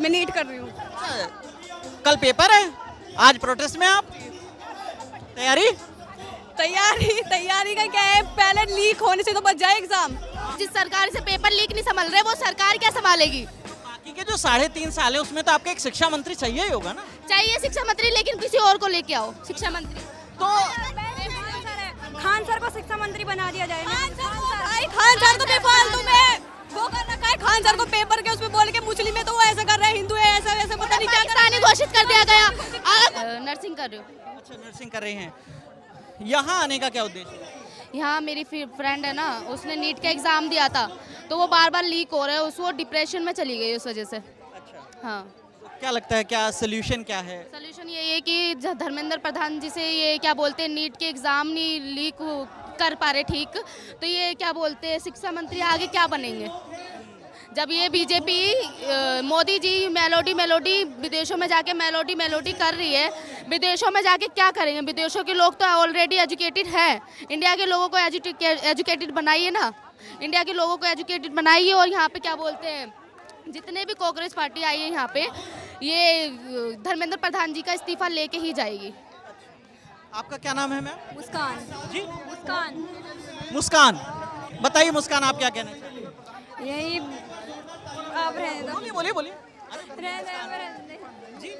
मैं नीट कर रही हूँ। कल पेपर है, आज प्रोटेस्ट में आप तैयारी तैयारी का क्या है, पहले लीक होने से तो बच जाए एग्जाम। जिस सरकार से पेपर लीक नहीं संभाल रहे वो सरकार क्या संभालेगी? बाकी के जो 3.5 साल है उसमें तो आपका एक शिक्षा मंत्री चाहिए ही होगा ना। चाहिए शिक्षा मंत्री, लेकिन किसी और को लेके आओ शिक्षा मंत्री। तो खान सर को शिक्षा मंत्री बना दिया जाए। खान सर तो बेफालतू में वो कर रखा है। खान सर को पेपर के उसमें बोल के मुस्लिम है तो वो ऐसा कर रहा है, हिंदू है ऐसा वैसा पता नहीं क्या पाकिस्तानी घोषित कर दिया गया। नर्सिंग कर रही हूँ। अच्छा, नर्सिंग कर रहे हैं। यहाँ आने का क्या उद्देश्य है? यहाँ मेरी फ्रेंड है ना, उसने नीट का एग्जाम दिया था तो वो बार बार लीक हो रहा है, उसको डिप्रेशन में चली गई उस वजह से। अच्छा, हाँ। तो क्या लगता है, क्या सोल्यूशन क्या है? सोल्यूशन ये है कि धर्मेंद्र प्रधान जी से ये क्या बोलते हैं, नीट के एग्जाम नहीं लीक कर पा रहे ठीक, तो ये क्या बोलते हैं शिक्षा मंत्री आगे क्या बनेंगे? जब ये बीजेपी मोदी जी मेलोडी विदेशों में जाके मेलोडी कर रही है, विदेशों में जाके क्या करेंगे? विदेशों के लोग तो ऑलरेडी एजुकेटेड है, इंडिया के लोगों को एजुकेटेड बनाइए ना, इंडिया के लोगों को एजुकेटेड बनाइए। और यहाँ पे क्या बोलते हैं, जितने भी कांग्रेस पार्टी आई है यहाँ पे, ये धर्मेंद्र प्रधान जी का इस्तीफा लेके ही जाएगी। आपका क्या नाम है मैम? मुस्कान। जी, मुस्कान। बताइए मुस्कान, आप क्या कहना चाहिए? यही आप रहने दो। बोलिए। रहने जी,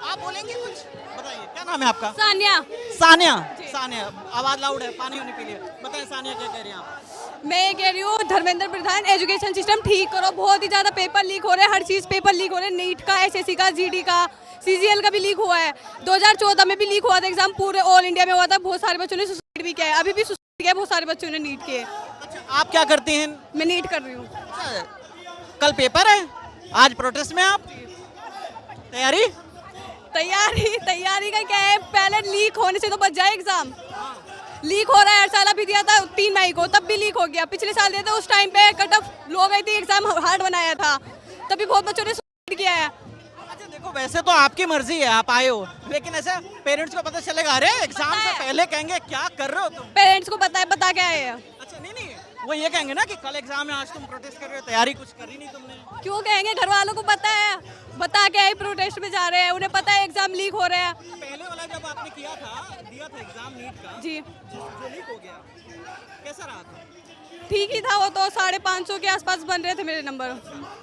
आप बोलेंगे कुछ? बताइए, क्या नाम है आपका? सानिया। आवाज लाउड है, पानी होने के लिए बताइए। सानिया क्या कह रही हैं आप? मैं ये कह रही हूँ धर्मेंद्र प्रधान एजुकेशन सिस्टम ठीक करो, बहुत ही ज्यादा पेपर लीक हो रहे हैं, हर चीज पेपर लीक हो रहे हैं, नीट का, एसएससी का, जीडी का, सीजीएल का भी लीक हुआ है। 2014 में भी लीक हुआ था एग्जाम, पूरे ऑल इंडिया में हुआ था, बहुत सारे बच्चों ने सुसाइड भी किया है, अभी भी सुसाइड किया है बहुत सारे बच्चों ने नीट के। अच्छा, आप क्या करते हैं? मैं नीट कर रही हूँ। कल पेपर है, आज प्रोटेस्ट में आप तैयारी का क्या है, पहले लीक होने से तो बच जाए एग्जाम। लीक हो रहा है हर साल, अभी दिया था 3 मई को, तब भी लीक हो गया। पिछले साल दिया था, उस टाइम पे कट ऑफ लो गई थी, एग्जाम हार्ड बनाया था, तभी बहुत बच्चों ने सुसाइड किया है। अच्छा, देखो वैसे तो आपकी मर्जी है, आप आए हो, लेकिन ऐसा पेरेंट्स को पता चलेगा, अरे एग्जाम से पहले कहेंगे क्या कर रहे हो तुम? पेरेंट्स को पता है, बता के आए हैं। अच्छा, नहीं वो ये कहेंगे ना कि कल एग्जाम है, आज तुम प्रोटेस्ट कर रहे हो, तैयारी कुछ करी नहीं तुमने। क्यों कहेंगे, घर वालों को पता है, बता के आए प्रोटेस्ट में जा रहे हैं, उन्हें पता है एग्जाम लीक हो रहे हैं। पहले वाला जब आपने दिया था एग्जाम नीट का, जी, जो लीक हो गया, कैसा रहा था? ठीक ही था, वो तो 550 के आसपास बन रहे थे मेरे नंबर।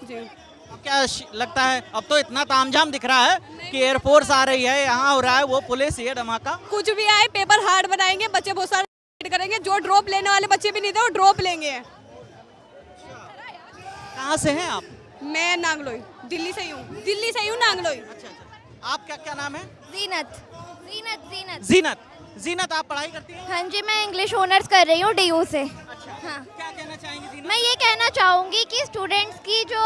जी, अब क्या लगता है, अब तो इतना तामझाम दिख रहा है कि एयरफोर्स आ रही है, यहाँ हो रहा है वो पुलिस, ये धमाका। कुछ भी आए, पेपर हार्ड बनाएंगे, बच्चे बहुत सारे करेंगे, जो ड्रॉप लेने वाले बच्चे भी नहीं थे वो ड्रॉप लेंगे। कहाँ से हैं आप? मैं नांगलोई, दिल्ली से ही हूँ नांगलोई। अच्छा, आप क्या नाम है? जीनत, आप पढ़ाई करती हैं? हाँ जी, मैं इंग्लिश ऑनर्स कर रही हूँ डीयू से। अच्छा, हाँ। क्या कहना चाहेंगी जीनत? मैं ये कहना चाहूँगी कि स्टूडेंट्स की जो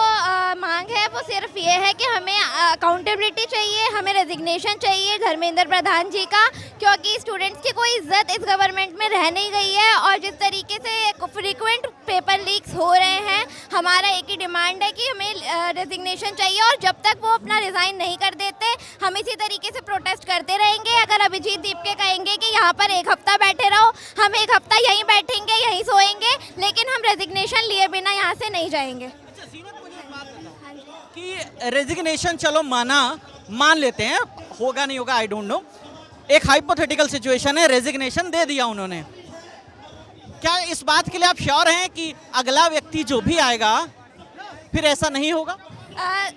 मांग है वो सिर्फ ये है कि हमें अकाउंटेबिलिटी चाहिए, हमें रेजिग्नेशन चाहिए धर्मेंद्र प्रधान जी का, क्योंकि स्टूडेंट्स की कोई इज्जत इस गवर्नमेंट में रह नहीं गई है। और जिस तरीके से फ्रीक्वेंट पेपर लीक्स हो रहे हैं, हमारा एक ही डिमांड है कि हमें रेजिग्नेशन चाहिए, और जब तक वो अपना रिज़ाइन नहीं कर देते हम इसी तरीके से प्रोटेस्ट करते रहेंगे। अगर अभिजीत दीप के कहेंगे कि यहाँ पर एक हफ्ता बैठे रहो, हम एक हफ्ता यहीं बैठेंगे, यहीं सोएंगे, लेकिन हम रेजिग्नेशन लिए बिना यहाँ से नहीं जाएंगे। अच्छा, जीनत, मुझे एक बात बताओ कि रेजिग्नेशन चलो मान लेते हैं, होगा नहीं होगा आई डोंट नो, एक हाइपोथेटिकल सिचुएशन है, रेजिग्नेशन दे दिया उन्होंने, क्या इस बात के लिए आप श्योर हैं कि अगला व्यक्ति जो भी आएगा फिर ऐसा नहीं होगा?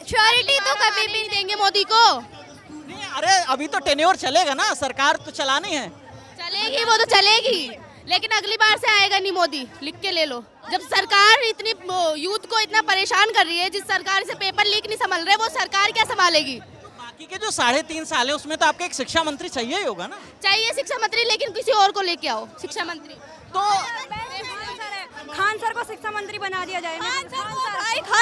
श्योरिटी तो कभी भी देंगे मोदी को। नहीं, अरे अभी तो टेन्योर चलेगा ना, सरकार तो चलानी है। चलेगी वो तो चलेगी, लेकिन अगली बार से आएगा नहीं मोदी, लिख के ले लो। जब सरकार इतनी यूथ को इतना परेशान कर रही है, जिस सरकार से पेपर लीक नहीं संभाल रहे वो सरकार क्या संभालेगी? बाकी के जो 3.5 साल है उसमें तो आपका एक शिक्षा मंत्री चाहिए ही होगा ना। चाहिए शिक्षा मंत्री, लेकिन किसी और को लेके आओ शिक्षा मंत्री। तो खान सर को शिक्षा मंत्री बना दिया जाए। खान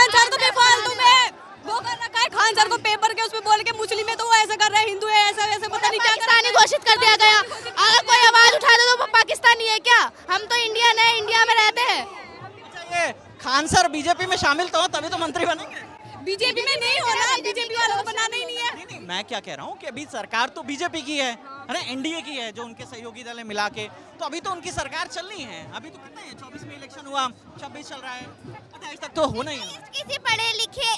सर तो बेफालतू में वो कर रखा है। खान सर को पेपर के उसमें बोल के मुस्लिम है तो वो ऐसा कर रहा है, हिंदू है ऐसा वैसा पता नहीं क्या पाकिस्तानी घोषित कर दिया गया। अगर कोई आवाज उठा दे तो वो पाकिस्तानी है क्या? हम तो इंडियन है, इंडिया में रहते हैं। अच्छा, ये खान सर बीजेपी में शामिल तो हो तभी तो मंत्री बनेंगे। बीजेपी में नहीं होना, बीजेपी वालों को बनाना ही नहीं है। नहीं, मैं क्या कह रहा हूँ कि अभी सरकार तो बीजेपी की है ना, एनडीए की है, जो उनके सहयोगी दल है मिला के, तो अभी तो उनकी सरकार चलनी है। अभी तो कितने 24 में इलेक्शन हुआ, 26 चल रहा है, 28 तक तो होना ही है। किसी पढ़े लिखे